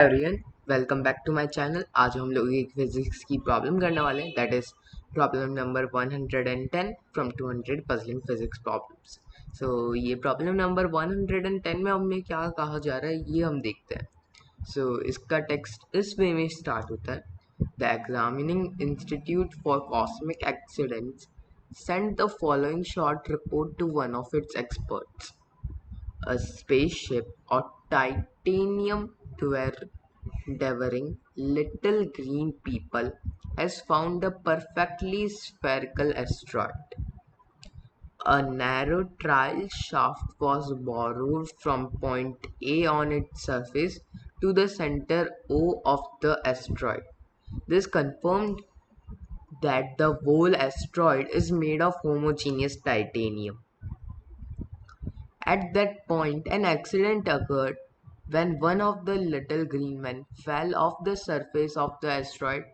Everyone, welcome back to my channel. आज हम लोग एक फिजिक्स की प्रॉब्लम करने वाले हैं, that is problem number 110 from 200 puzzling physics problems. So ये प्रॉब्लम नंबर 110 में हमें क्या कहा जा रहा है ये हम देखते हैं। इसका टेक्स्ट इस वे में स्टार्ट होता है। The examining institute for cosmic accidents send the following short report to one of its experts. A spaceship or titanium devouring little green people has found a perfectly spherical asteroid. A narrow trial shaft was borrowed from point A on its surface to the center O of the asteroid. This confirmed that the whole asteroid is made of homogeneous titanium. At that point, an accident occurred when one of the little green men fell off the surface of the asteroid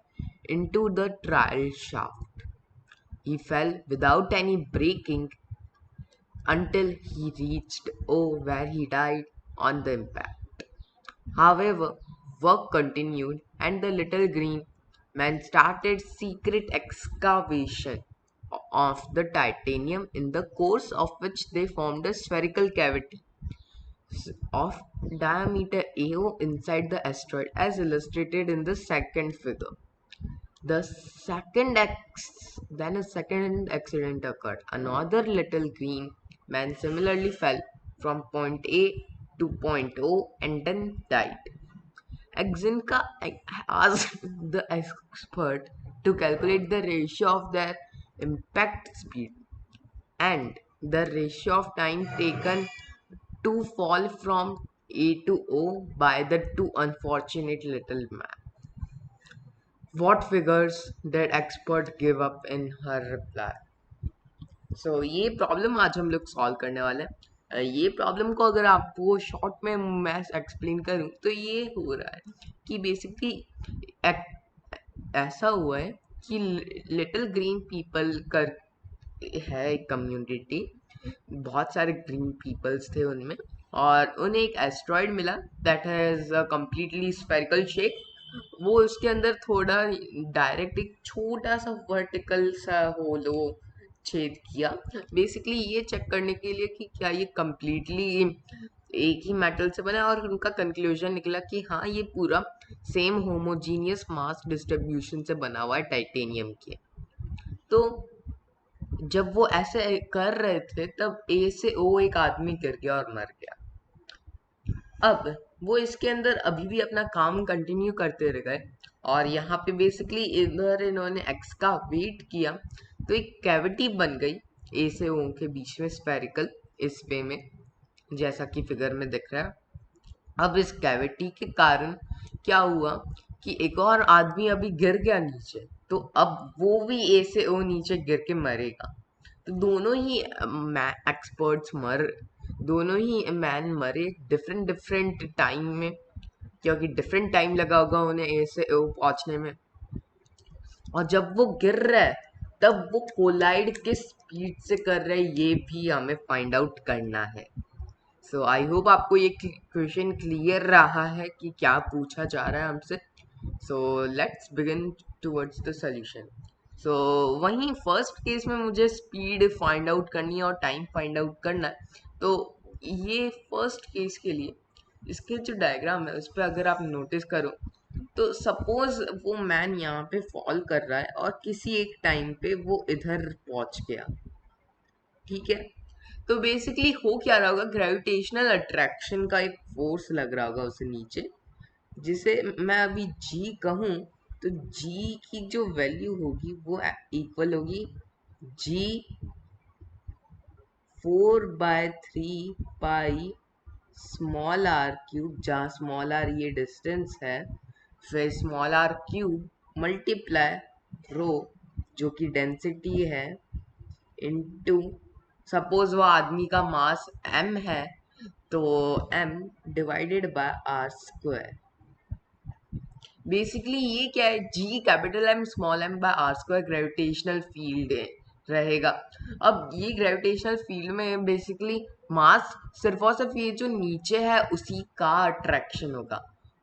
into the trial shaft. He fell without any braking until he reached O, where he died on the impact. However, work continued and the little green man started secret excavation of the titanium, in the course of which they formed a spherical cavity of diameter AO inside the asteroid, as illustrated in the second figure. Then a second accident occurred. Another little green man similarly fell from point A to point O and then died. Exinka asked the expert to calculate the ratio of their impact speed and the ratio of time taken to fall from A to O by the two unfortunate little men. What figures did expert give up in her reply? ये problem आज हम लोग solve करने वाले हैं। ये problem को अगर आपको शॉर्ट में मैं एक्सप्लेन करूं तो ये हो रहा है कि बेसिकली ऐसा हुआ है कि लिटिल ग्रीन पीपल कर है एक कम्युनिटी। बहुत सारे ग्रीन पीपल्स थे उनमें, और उन्हें एक एस्ट्रॉयड मिला that has a completely spherical shape. वो उसके अंदर थोड़ा डायरेक्ट एक छोटा सा वर्टिकल सा होलो छेद किया, बेसिकली ये चेक करने के लिए कि क्या ये कम्प्लीटली एक ही मेटल से बना है। और उनका कंक्लूजन निकला कि हाँ, ये पूरा सेम होमोजीनियस मास डिस्ट्रीब्यूशन से बना हुआ है टाइटेनियम के। तो जब वो ऐसे कर रहे थे तब ए से ओ एक आदमी गिर गया और मर गया। अब वो इसके अंदर अभी भी अपना काम कंटिन्यू करते रह गए, और यहाँ पे बेसिकली इधर इन्होंने एक्स का वेट किया तो एक कैविटी बन गई ए से ओ के बीच में, स्फेरिकल इस वे में, जैसा कि फिगर में दिख रहा है। अब इस कैविटी के कारण क्या हुआ कि एक और आदमी अभी गिर गया नीचे, तो अब वो भी ए से ओ नीचे गिर के मरेगा। तो दोनों ही एक्सपर्ट्स दोनों ही मैन मरे डिफरेंट डिफरेंट टाइम में, क्योंकि डिफरेंट टाइम लगा होगा उन्हें ए से ओ पहुंचने में। और जब वो गिर रहा है तब वो कोलाइड किस स्पीड से कर रहा है ये भी हमें फाइंड आउट करना है। आई होप आपको ये क्वेश्चन क्लियर रहा है कि क्या पूछा जा रहा है हमसे। Let's begin towards the solution. वहीं फर्स्ट केस में मुझे स्पीड फाइंड आउट करनी है और टाइम फाइंड आउट करना है। तो ये फर्स्ट केस के लिए इसके जो डायग्राम है उस पर अगर आप नोटिस करो तो सपोज वो मैन यहाँ पे फॉल कर रहा है और किसी एक टाइम पे वो इधर पहुंच गया, ठीक है। तो बेसिकली हो क्या रहा होगा, ग्रेविटेशनल अट्रैक्शन का एक फोर्स लग रहा होगा उसे नीचे, जिसे मैं अभी जी कहूँ तो जी की जो वैल्यू होगी वो इक्वल होगी जी 4/3 स्मॉल आर क्यूब, जहाँ स्मॉल आर ये डिस्टेंस है, फिर स्मॉल आर क्यूब मल्टीप्लाई रो जो कि डेंसिटी है, इनटू सपोज वो आदमी का मास m है तो m divided by R square. Basically ये क्या है, g capital M small m by R square gravitational field रहेगा। अब ये ग्रेविटेशनल फील्ड में बेसिकली मास सिर्फ और सिर्फ ये जो नीचे है उसी का अट्रैक्शन होगा,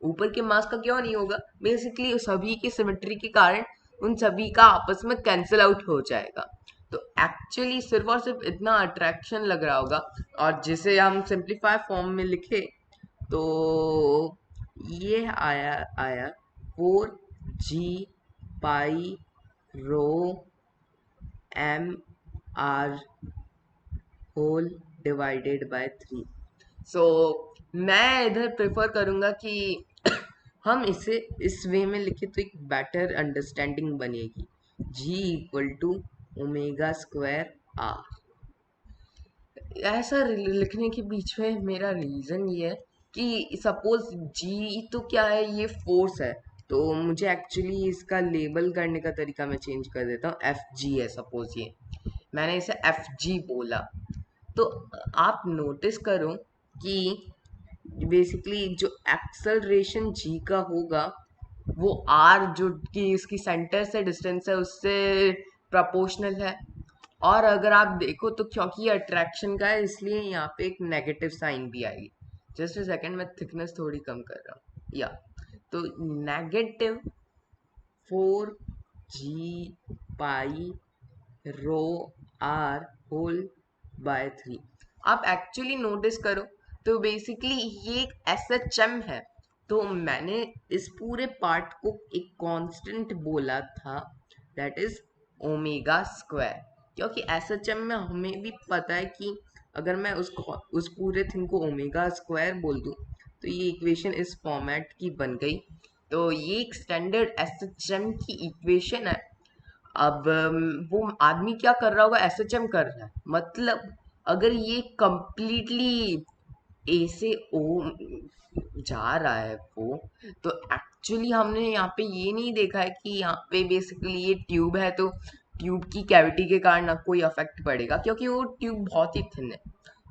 ऊपर के मास का क्यों नहीं होगा? बेसिकली सभी की सिमेट्री के कारण उन सभी का आपस में कैंसिल आउट हो जाएगा। तो एक्चुअली सिर्फ और सिर्फ इतना अट्रैक्शन लग रहा होगा, और जिसे हम सिंप्लीफाई फॉर्म में लिखे तो ये आया आया 4g pi rho M R whole divided by 3। So मैं इधर प्रेफर करूंगा कि हम इसे इस वे में लिखे तो एक बेटर अंडरस्टैंडिंग बनेगी। g equal to omega square R. ऐसा लिखने के बीच में मेरा रीजन ये है कि सपोज जी तो क्या है, ये फोर्स है, तो मुझे एक्चुअली इसका लेबल करने का तरीका मैं चेंज कर देता हूँ। एफ जी है सपोज, ये मैंने इसे एफ जी बोला, तो आप नोटिस करो कि बेसिकली जो एक्सेलरेशन जी का होगा वो आर जो कि इसकी सेंटर से डिस्टेंस है उससे प्रोपोर्शनल है। और अगर आप देखो तो क्योंकि ये अट्रैक्शन का है इसलिए यहाँ पे एक नेगेटिव साइन भी आएगी। जस्ट अ सेकंड, मैं थिकनेस थोड़ी कम कर रहा हूँ या तो negative 4g pi rho R whole by 3। आप एक्चुअली नोटिस करो तो बेसिकली ये एक SHM है, तो मैंने इस पूरे पार्ट को एक कांस्टेंट बोला था, दैट इज ओमेगा स्क्वायर। क्योंकि SHM में हमें भी पता है कि अगर मैं उस पूरे थिंग को ओमेगा स्क्वायर बोल दूं तो ये इक्वेशन इस फॉर्मेट की बन गई। तो ये एक स्टैंडर्ड SHM की इक्वेशन है। अब वो आदमी क्या कर रहा होगा? SHM कर रहा है, मतलब अगर ये कंप्लीटली ए से ओ जा रहा है वो, तो एक्चुअली हमने यहाँ पे ये नहीं देखा है कि यहाँ पे बेसिकली ये ट्यूब है तो ट्यूब की कैविटी के कारण ना कोई अफेक्ट पड़ेगा, क्योंकि वो ट्यूब बहुत ही थिन है।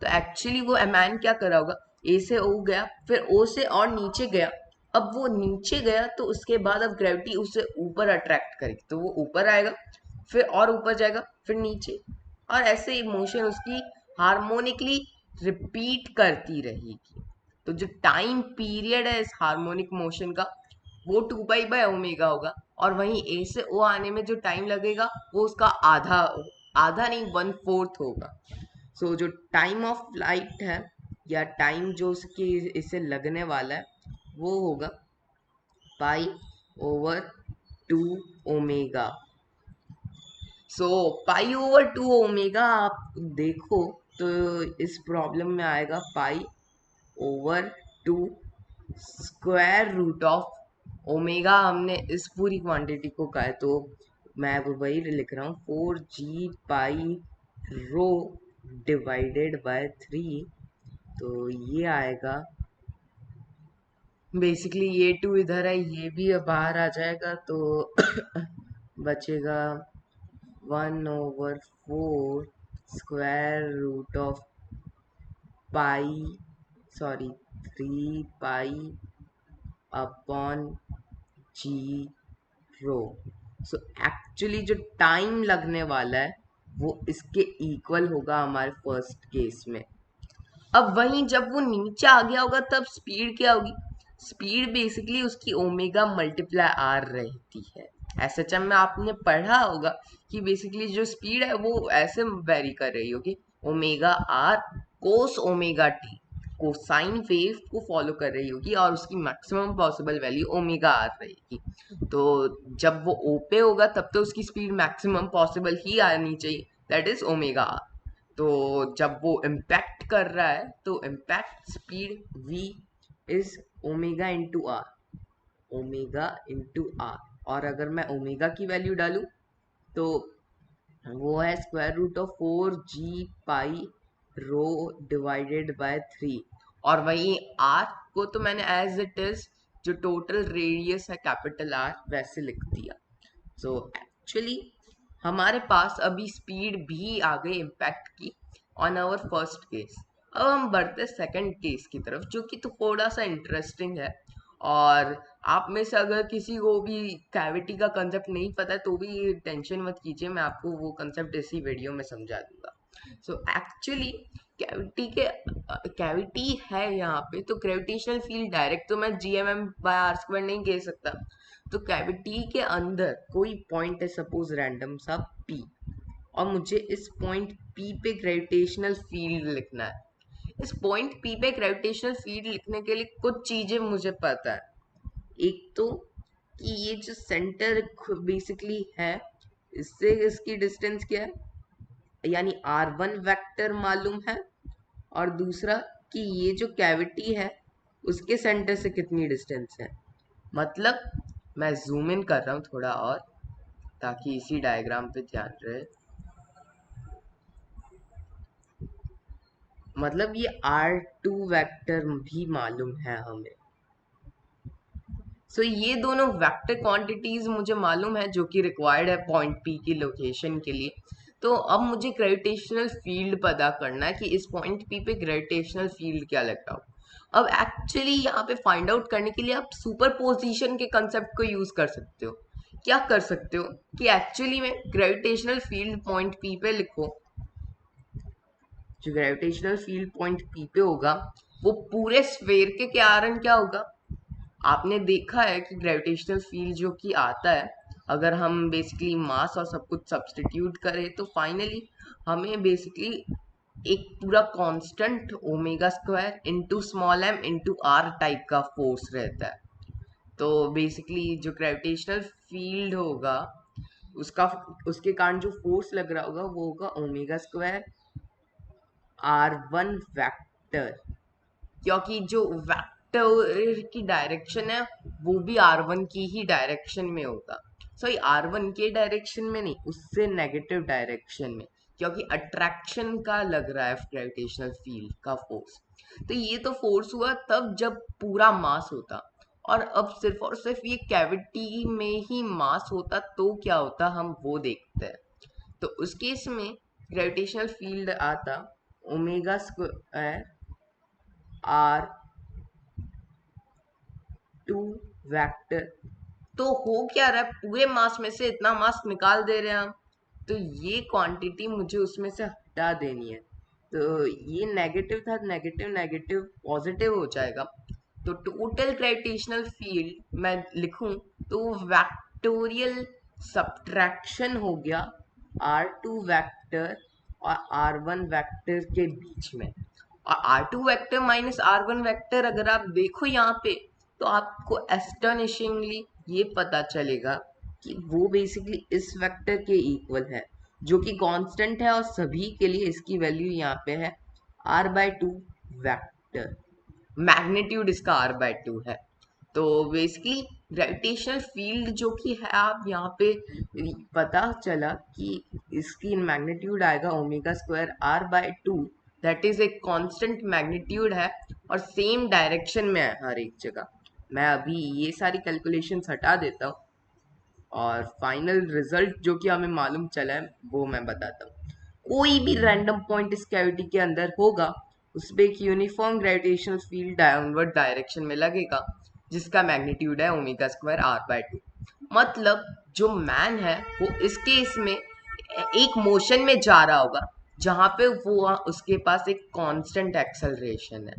तो एक्चुअली वो मैन क्या कर रहा होगा? ए से ओ गया, फिर ओ से और नीचे गया। अब वो नीचे गया तो उसके बाद अब ग्रेविटी उसे ऊपर अट्रैक्ट करेगी, तो वो ऊपर आएगा, फिर और ऊपर जाएगा, फिर नीचे, और ऐसे मोशन उसकी हार्मोनिकली रिपीट करती रहेगी। तो जो टाइम पीरियड है इस हार्मोनिक मोशन का वो 2 पाई बाय ओमेगा होगा, और वहीं ए से ओ आने में जो टाइम लगेगा वो उसका आधा, आधा नहीं 1/4 होगा। सो जो टाइम ऑफ फ्लाइट है या टाइम जो उसके इसे लगने वाला है वो होगा पाई/2 ओमेगा। सो पाई/2 ओमेगा आप देखो तो इस प्रॉब्लम में आएगा पाई/2 स्क्वायर रूट ऑफ ओमेगा। हमने इस पूरी क्वांटिटी को कहा है, तो मैं अब वही लिख रहा हूँ 4g pi rho divided by 3। तो ये आएगा बेसिकली, ये 2 इधर है, ये भी अब बाहर आ जाएगा, तो बचेगा 1/4 square root of pi, sorry 3 pi upon G rho. So actually जो टाइम लगने वाला है वो इसके इक्वल होगा हमारे फर्स्ट केस में। अब वहीं जब वो नीचे आ गया होगा तब स्पीड क्या होगी? स्पीड बेसिकली उसकी ओमेगा मल्टीप्लाई आर रहती है। एसएचएम में आपने पढ़ा होगा कि बेसिकली जो स्पीड है वो ऐसे वेरी कर रही होगी, omega R cos omega T, cosine wave को फॉलो कर रही होगी, और उसकी maximum possible value omega R रहेगी। तो जब वो ओ पे होगा तब तो उसकी स्पीड मैक्सिमम पॉसिबल ही आनी चाहिए, दैट इज ओमेगा आर। तो जब वो इम्पैक्ट कर रहा है तो impact speed v is omega into R, omega into R. और अगर मैं ओमेगा की वैल्यू डालूं तो वो है square root of 4g pi rho divided by 3। और वही आर को तो मैंने एज इट इज जो टोटल रेडियस है कैपिटल आर वैसे लिख दिया। सो एक्चुअली हमारे पास अभी स्पीड भी आ गई इम्पैक्ट की ऑन आवर फर्स्ट केस। अब हम बढ़ते सेकंड केस की तरफ, जो कि तो थोड़ा सा इंटरेस्टिंग है। और आप में से अगर किसी को भी कैविटी का कंसेप्ट नहीं पता है तो भी टेंशन मत कीजिए, मैं आपको वो कंसेप्ट इसी वीडियो में समझा दूंगा। सो एक्चुअली कैविटी है यहाँ पे, तो ग्रेविटेशनल फील्ड डायरेक्ट तो मैं gmm/r² नहीं कह सकता। तो कैविटी के अंदर कोई पॉइंट है, सपोज रैंडम सा p, और मुझे इस पॉइंट p पे ग्रेविटेशनल फील्ड लिखना है। इस पॉइंट p पे ग्रेविटेशनल फील्ड लिखने के लिए कुछ चीजें मुझे पता है। एक तो कि ये जो सेंटर बेसिकली है, इससे इसकी डिस्टेंस क्या है, यानी r1 वेक्टर मालूम है। और दूसरा कि ये जो कैविटी है उसके सेंटर से कितनी डिस्टेंस है। मतलब मैं जूम इन कर रहा हूँ थोड़ा और, ताकि इसी डायग्राम पे ध्यान रहे। मतलब ये r2 वेक्टर भी मालूम है हमें। सो ये दोनों वेक्टर क्वांटिटीज मुझे मालूम है जो कि रिक्वायर्ड है पॉइंट पी की लोकेशन के लिए। तो अब मुझे ग्रेविटेशनल फील्ड पता करना है कि इस पॉइंट पी पे ग्रेविटेशनल फील्ड क्या लग रहा हो। अब एक्चुअली यहाँ पे फाइंड आउट करने के लिए आप सुपरपोजिशन के कंसेप्ट को यूज कर सकते हो। क्या कर सकते हो कि एक्चुअली में ग्रेविटेशनल फील्ड पॉइंट पी पे लिखो। जो ग्रेविटेशनल फील्ड पॉइंट पी पे होगा वो पूरे स्फेयर के कारण क्या होगा। आपने देखा है कि ग्रेविटेशनल फील्ड जो कि आता है, अगर हम बेसिकली मास और सब कुछ सब्सटीट्यूट करें तो फाइनली हमें बेसिकली एक पूरा constant omega square into small M into R type का फोर्स रहता है। तो बेसिकली जो ग्रेविटेशनल फील्ड होगा उसका, उसके कारण जो फोर्स लग रहा होगा वो होगा ओमेगा स्क्वायर r1 वेक्टर, क्योंकि जो वेक्टर की डायरेक्शन है वो भी r1 की ही डायरेक्शन में होगा। सॉरी, r1 के डायरेक्शन में नहीं, उससे नेगेटिव डायरेक्शन में, क्योंकि अट्रैक्शन का लग रहा है ग्रेविटेशनल फील्ड का फोर्स। तो ये तो फोर्स हुआ तब जब पूरा मास होता, और अब सिर्फ और सिर्फ ये कैविटी में ही मास होता तो क्या होता हम वो देखते हैं। तो उस केस में ग्रेविटेशनल फील्ड आता omega square R to vector. तो हो क्या रहा है, पूरे मास में से इतना मास निकाल दे रहे हैं हम, तो ये क्वांटिटी मुझे उसमें से हटा देनी है। तो ये नेगेटिव था, नेगेटिव नेगेटिव पॉजिटिव हो जाएगा। तो टोटल ग्रेविटेशनल फील्ड मैं लिखूं तो वेक्टोरियल सब्ट्रैक्शन हो गया r2 वेक्टर और r1 वेक्टर के बीच में। और r2 vector minus r1 vector अगर आप देखो यहाँ पे, तो आपको एस्टोनिशिंगली ये पता चलेगा कि वो बेसिकली इस वेक्टर के इक्वल है, जो कि कांस्टेंट है और सभी के लिए इसकी वैल्यू यहाँ पे है r/2 वेक्टर। मैग्नीट्यूड इसका r/2 है। तो बेसिकली ग्रेविटेशनल फील्ड जो कि है, आप यहाँ पे पता चला कि इसकी मैग्नीट्यूड आएगा omega square r/2, that is एक कांस्टेंट मैग्नीट्यूड है और सेम डायरेक्शन में है हर एक जगह। मैं अभी ये सारी कैलकुलेशंस हटा देता हूँ और फाइनल रिजल्ट जो कि हमें मालूम चला है वो मैं बताता हूँ। कोई भी रैंडम पॉइंट इस कैविटी के अंदर होगा उस पे एक uniform gravitational field downward direction में लगेगा, जिसका मैग्नीट्यूड है ओमेगा स्क्वायर r/2। मतलब जो मैन है वो इस केस में एक मोशन में जा रहा होगा जहां पे वो उसके पास एक कांस्टेंट एक्सेलरेशन है।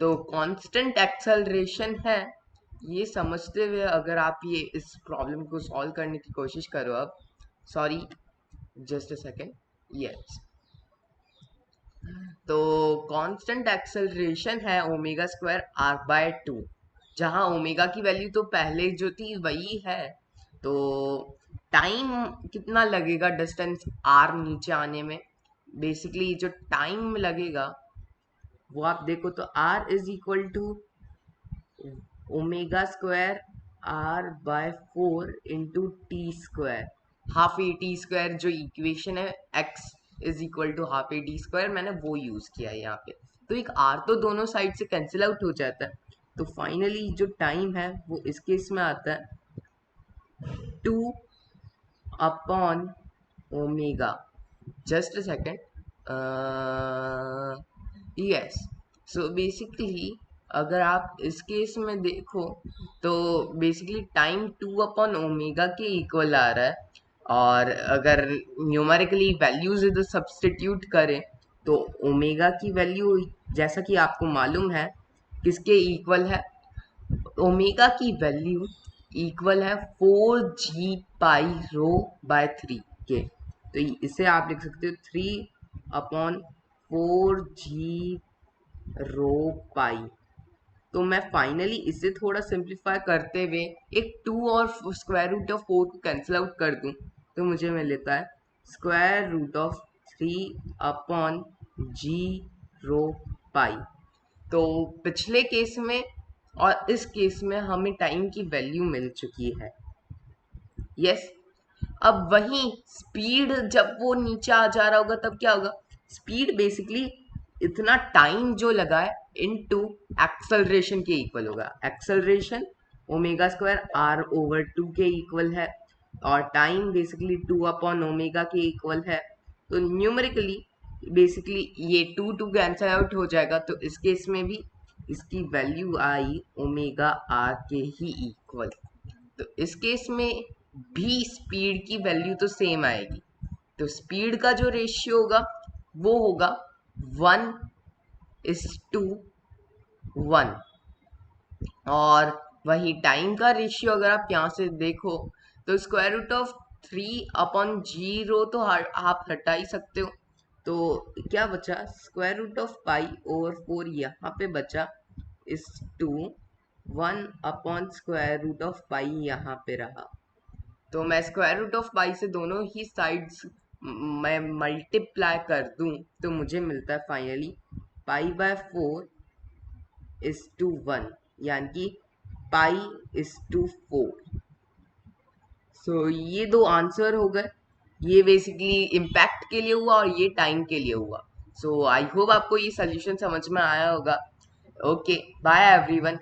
तो कांस्टेंट एक्सेलरेशन है, ये समझते हुए अगर आप ये इस प्रॉब्लम को सॉल्व करने की कोशिश करो। अब sorry, just a second. Yes, तो कांस्टेंट एक्सेलरेशन है ओमेगा स्क्वायर r/2, जहां ओमेगा की वैल्यू तो पहले जो थी वही है। तो टाइम कितना लगेगा डिस्टेंस r नीचे आने में, बेसिकली जो टाइम लगेगा वो आप देखो तो r is equal to omega square r/4 into T square, half A T square जो इक्वेशन है x is equal to half A T square, मैंने वो यूज किया है यहाँ पे। तो एक r तो दोनों साइड से कैंसिल आउट हो जाता है। तो फाइनली जो टाइम है वो इस केस में आता है 2 upon omega. Just a second. Yes, so basically अगर आप इस केस में देखो तो बेसिकली टाइम 2 अपॉन ओमेगा के इक्वल आ रहा है। और अगर न्यूमेरिकली वैल्यूज इधर सब्सटीट्यूट करें तो ओमेगा की वैल्यू जैसा कि आपको मालूम है किसके इक्वल है, ओमेगा की वैल्यू इक्वल है 4g π ρ/3 के। तो इसे आप लिख सकते हो 3/4g ρ π। तो मैं फाइनली इसे थोड़ा सिंप्लीफाई करते हुए एक 2 और स्क्वायर रूट ऑफ 4 को कैंसिल आउट कर दूं तो मुझे मिल लेता है स्क्वायर रूट ऑफ 3/g ρ π। तो पिछले केस में और इस केस में हमें टाइम की वैल्यू मिल चुकी है। यस, अब वही स्पीड जब वो नीचे आ जा रहा होगा तब क्या होगा, स्पीड बेसिकली इतना टाइम जो लगा है इनटू एक्सेलरेशन के इक्वल होगा। एक्सेलरेशन ओमेगा स्क्वायर r/2 के इक्वल है और टाइम बेसिकली 2/ओमेगा के इक्वल है। तो न्यूमेरिकली बेसिकली ये 2 कैंसल आउट हो जाएगा, तो इस केस में भी इसकी वैल्यू आई ओमेगा आर के ही इक्वल। तो इस केस में भी स्पीड की वैल्यू तो सेम आएगी। तो स्पीड का जो रेशियो होगा वो होगा 1:1। और वही टाइम का रेशियो अगर आप यहाँ से देखो तो स्क्वायर रूट ऑफ 3/0 तो आप हटा ही सकते हो। तो क्या बचा, स्क्वायर रूट ऑफ π/4 यहाँ पे बचा, इस 1/√π यहाँ पे रहा। तो मैं स्क्वायर रूट ऑफ पाई से दोनों ही साइड्स मैं मल्टीप्लाई कर दूं तो मुझे मिलता है फाइनली π/4:1, यानी कि π/4। सो ये दो आंसर हो गए। ये बेसिकली इम्पैक्ट के लिए हुआ और ये टाइम के लिए हुआ। सो आई होप आपको ये सोल्यूशन समझ में आया होगा। Okay, bye everyone.